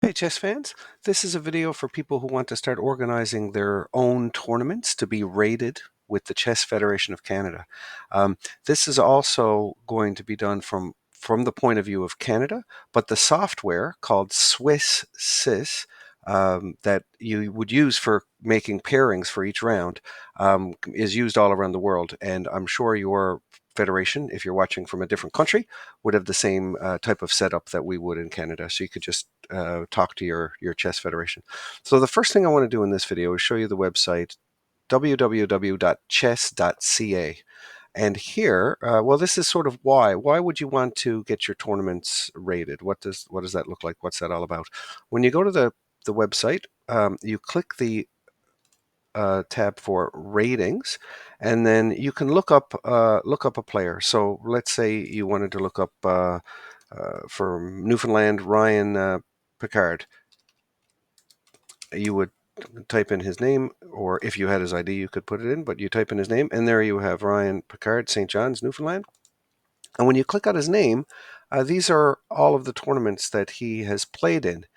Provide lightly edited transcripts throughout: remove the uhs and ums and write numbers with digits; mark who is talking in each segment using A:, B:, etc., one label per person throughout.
A: Hey chess fans, this is a video for people who want to start organizing their own tournaments to be rated with the Chess Federation of Canada. This is also going to be done from the point of view of Canada, but the software called SwissSys that you would use for making pairings for each round is used all around the world, and I'm sure your federation, if you're watching from a different country, would have the same type of setup that we would in Canada. So you could just talk to your chess federation. So the first thing I want to do in this video is show you the website www.chess.ca. And here, well, this is sort of why. Why would you want to get your tournaments rated? What does that look like? What's that all about? When you go to the website, you click the tab for ratings, and then you can look up a player. So let's say you wanted to look up for Newfoundland Ryan Picard. You would type in his name, or if you had his ID, you could put it in, but you type in his name, and there you have Ryan Picard, St. John's, Newfoundland. And when you click on his name, these are all of the tournaments that he has played in.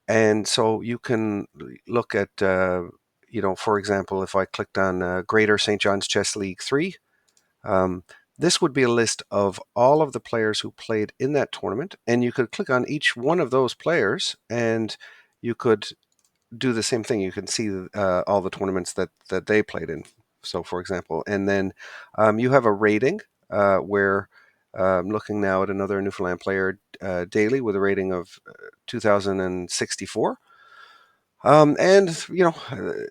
A: And so you can look at, for example, if I clicked on Greater St. John's Chess League 3, this would be a list of all of the players who played in that tournament. And you could click on each one of those players and you could do the same thing. You can see all the tournaments that they played in. So for example, and then you have a rating where I'm looking now at another Newfoundland player, Daly, with a rating of 2064. And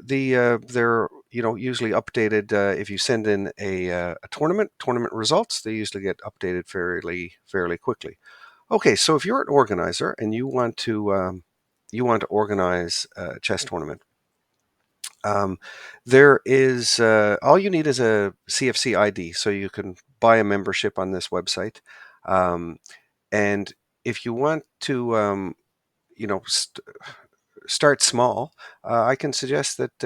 A: they're usually updated if you send in a tournament results. They usually get updated fairly quickly. Okay, so if you're an organizer and you want to organize a chess tournament, there is all you need is a CFC ID, so you can buy a membership on this website. And if you want to, start small, I can suggest that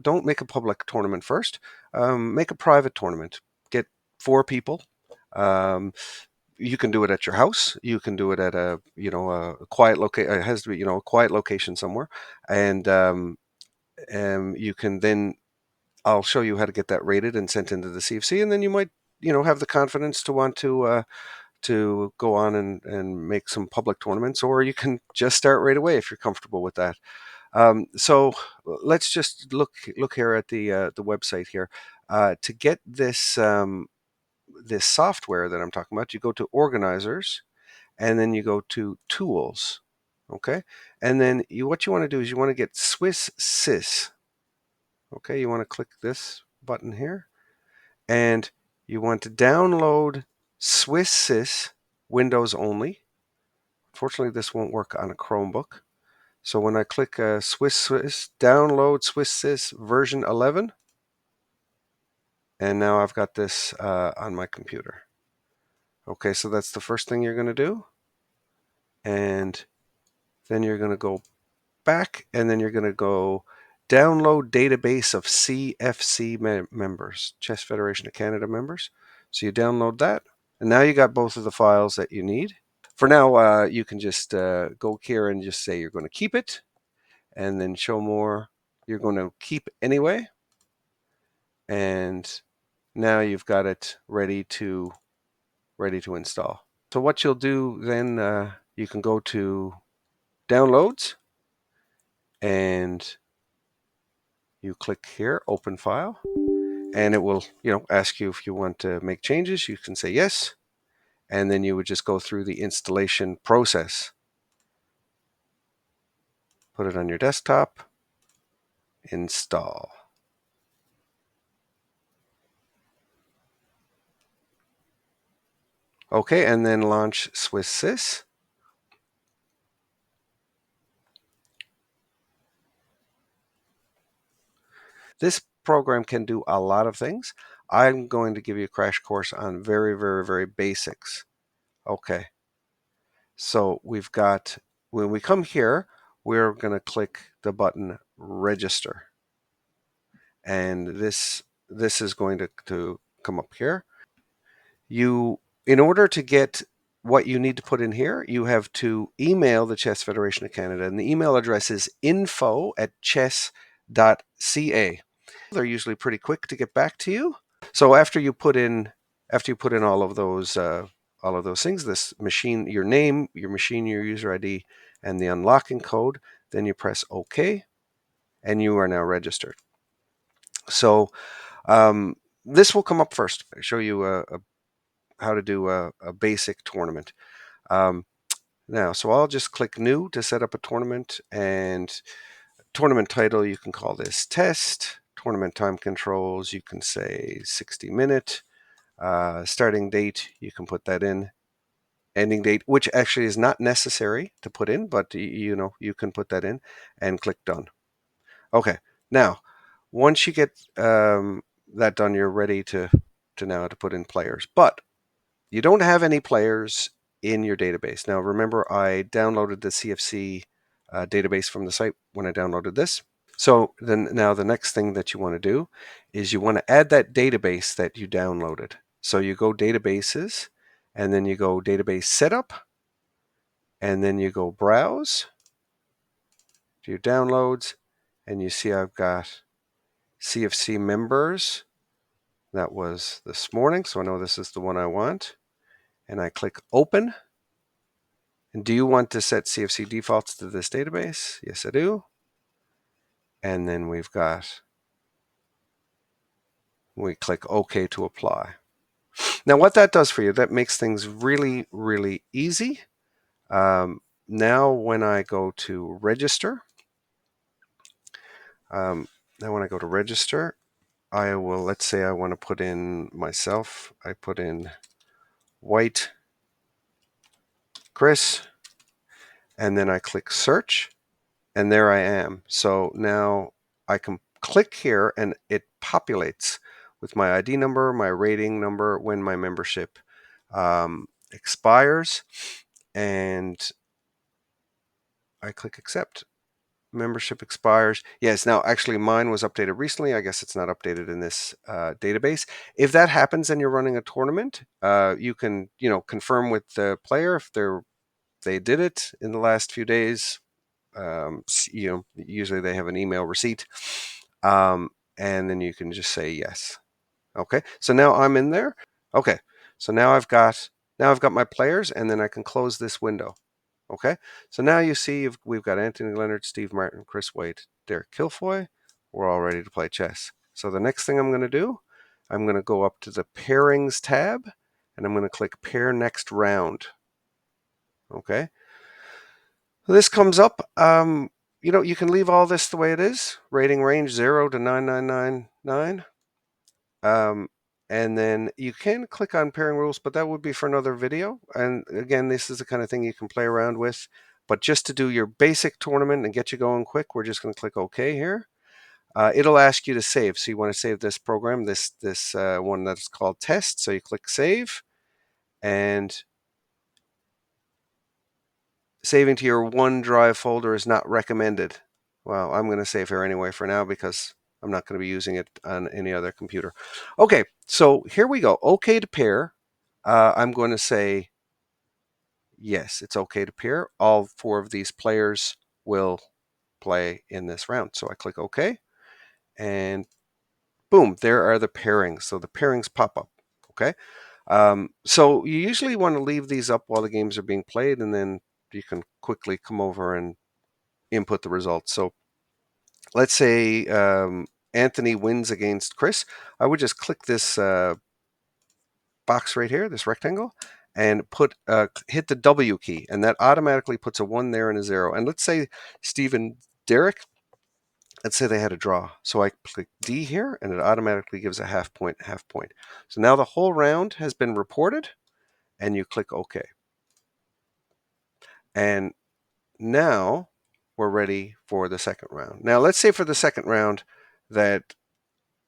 A: don't make a public tournament first. Make a private tournament. Get 4 people. You can do it at your house. You can do it at a quiet location. It has to be a quiet location somewhere, and you can then. I'll show you how to get that rated and sent into the CFC, and then you might have the confidence to want to go on and make some public tournaments, or you can just start right away if you're comfortable with that. So let's just look here at the website here. To get this this software that I'm talking about, you go to Organizers, and then you go to Tools. Okay, and then what you want to do is you want to get SwissSys. Okay, you want to click this button here, and you want to download SwissSys Windows only. Fortunately, this won't work on a Chromebook. So when I click SwissSys, download SwissSys version 11, and now I've got this on my computer. Okay, so that's the first thing you're going to do. And then you're going to go back, and then you're going to go download database of CFC members, Chess Federation of Canada members. So you download that, and now you got both of the files that you need. For now, you can just go here and just say you're going to keep it, and then show more. You're going to keep anyway, and now you've got it ready to install. So what you'll do then, you can go to Downloads, and you click here, Open File, and it will ask you if you want to make changes. You can say yes, and then you would just go through the installation process. Put it on your desktop, install. Okay, and then launch SwissSys. This program can do a lot of things. I'm going to give you a crash course on very basics. Okay, so we've got, when we come here, we're going to click the button Register. And this is going to come up here. In order to get what you need to put in here, you have to email the Chess Federation of Canada, and the email address is info@chess.ca. They're usually pretty quick to get back to you. So after you put in all of those things, this machine, your name, your machine, your user ID, and the unlocking code, then you press OK, and you are now registered. So this will come up first. I'll show you how to do a basic tournament. Now, so I'll just click New to set up a tournament, and tournament title, you can call this Test. Tournament time controls, you can say 60-minute. Starting date, you can put that in. Ending date, which actually is not necessary to put in, but you can put that in, and click Done. Okay, now once you get that done, you're ready to now to put in players. But you don't have any players in your database. Now remember, I downloaded the CFC database from the site when I downloaded this. So then now the next thing that you want to do is you want to add that database that you downloaded. So you go databases, and then you go database setup, and then you go browse to your downloads, and you see I've got CFC members. That was this morning, so I know this is the one I want. And I click open. And do you want to set CFC defaults to this database? Yes, I do. And then we click OK to apply. Now what that does for you, that makes things really, really easy. Now when I go to register, I will, let's say I want to put in myself. I put in White Chris, and then I click search, and there I am. So now I can click here, and it populates with my ID number, my rating number, when my membership expires, and I click accept. Membership expires. Yes, now actually mine was updated recently. I guess it's not updated in this database. If that happens and you're running a tournament, you can confirm with the player if they did it in the last few days. Usually they have an email receipt, and then you can just say yes. Okay, so now I'm in there. Okay, so now I've got my players, and then I can close this window. Okay, so now you see we've got Anthony Leonard, Steve Martin, Chris White, Derek Kilfoy. We're all ready to play chess. So the next thing I'm going to do, I'm going to go up to the pairings tab, and I'm going to click pair next round. Okay, this comes up. You can leave all this the way it is. Rating range 0 to 9999. And then you can click on pairing rules, but that would be for another video. And again, this is the kind of thing you can play around with. But just to do your basic tournament and get you going quick, we're just going to click OK here. It'll ask you to save. So you want to save this program, this one that's called test. So you click save, and saving to your OneDrive folder is not recommended. Well, I'm going to save here anyway for now because I'm not going to be using it on any other computer. Okay, so here we go. OK to pair. I'm going to say yes, it's OK to pair. All 4 of these players will play in this round. So I click OK, and boom, there are the pairings. So the pairings pop up. Okay, so you usually want to leave these up while the games are being played, and then you can quickly come over and input the results. So let's say Anthony wins against Chris. I would just click this box right here, this rectangle, and hit the W key, and that automatically puts a 1 there and a 0. And let's say Steve and Derek, let's say they had a draw. So I click D here, and it automatically gives a half point. So now the whole round has been reported, and you click OK. And now we're ready for the second round. Now let's say for the second round that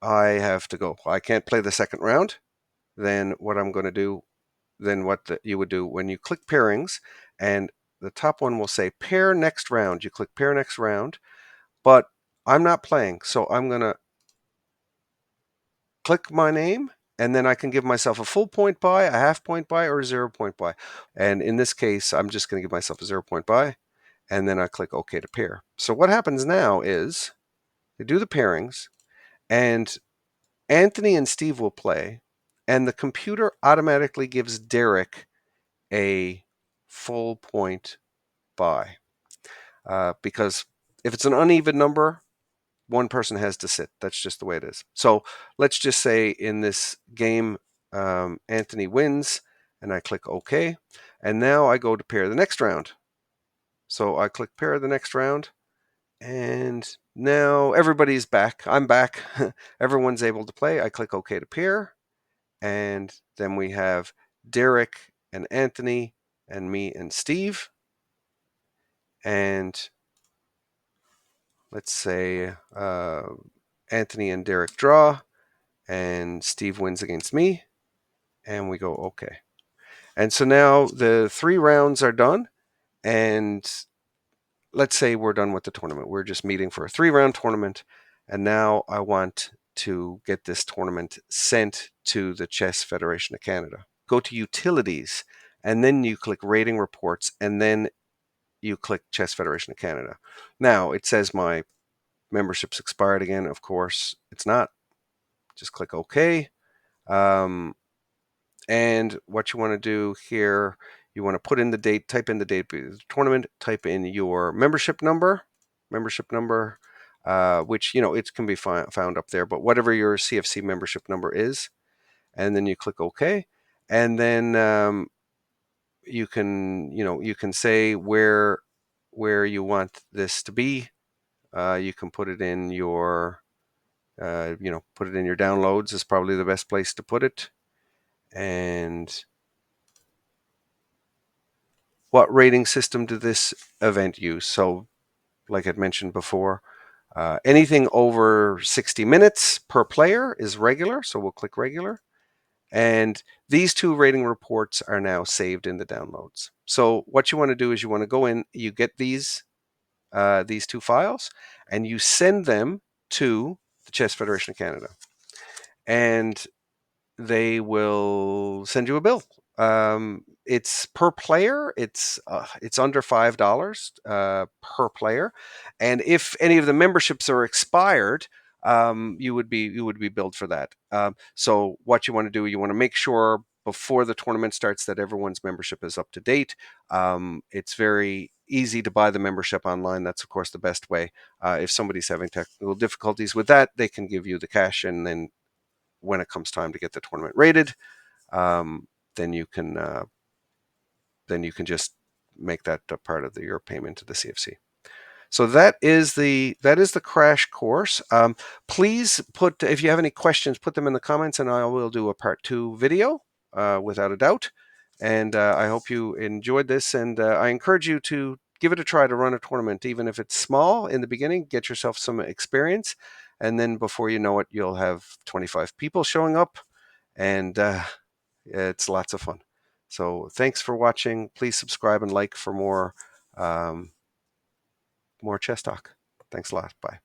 A: I have to go. I can't play the second round. Then what I'm going to do, you would do when you click pairings, and the top one will say pair next round. You click pair next round, but I'm not playing, so I'm going to click my name, and then I can give myself a full point buy, a half point buy, or a 0 point buy. And in this case, I'm just going to give myself a 0 point buy, and then I click OK to pair. So what happens now is they do the pairings, and Anthony and Steve will play, and the computer automatically gives Derek a full point buy. Because if it's an uneven number, one person has to sit. That's just the way it is. So let's just say in this game, Anthony wins, and I click OK. And now I go to pair the next round. So I click pair the next round, and now everybody's back. I'm back. Everyone's able to play. I click OK to pair, and then we have Derek and Anthony and me and Steve. And let's say Anthony and Derek draw, and Steve wins against me, and we go OK. And so now the 3 rounds are done, and let's say we're done with the tournament. We're just meeting for a 3-round tournament, and now I want to get this tournament sent to the Chess Federation of Canada. Go to Utilities, and then you click Rating Reports, and then you click Chess Federation of Canada. Now, it says my membership's expired again. Of course, it's not. Just click OK. And what you want to do here, you want to put in the date, type in the date of the tournament, type in your membership number, which, it can be found up there, but whatever your CFC membership number is, and then you click OK. And then you can say where you want this to be. You can put it in your put it in your downloads is probably the best place to put it. And what rating system did this event use? So, like I'd mentioned before, anything over 60 minutes per player is regular. So we'll click regular. And these 2 rating reports are now saved in the downloads. So what you want to do is you want to go in, you get these 2 files, and you send them to the Chess Federation of Canada. And they will send you a bill. It's per player. It's under $5 per player, and if any of the memberships are expired, you would be billed for that. So what you want to do, you want to make sure before the tournament starts that everyone's membership is up to date. It's very easy to buy the membership online. That's of course the best way. If somebody's having technical difficulties with that, they can give you the cash, and then when it comes time to get the tournament rated, then you can just make that a part of your payment to the CFC. So that is the crash course. Please if you have any questions, put them in the comments, and I will do a part 2 video without a doubt. And I hope you enjoyed this, and I encourage you to give it a try to run a tournament, even if it's small in the beginning. Get yourself some experience, and then before you know it, you'll have 25 people showing up, and it's lots of fun. So thanks for watching. Please subscribe and like for more chess talk. Thanks a lot. Bye.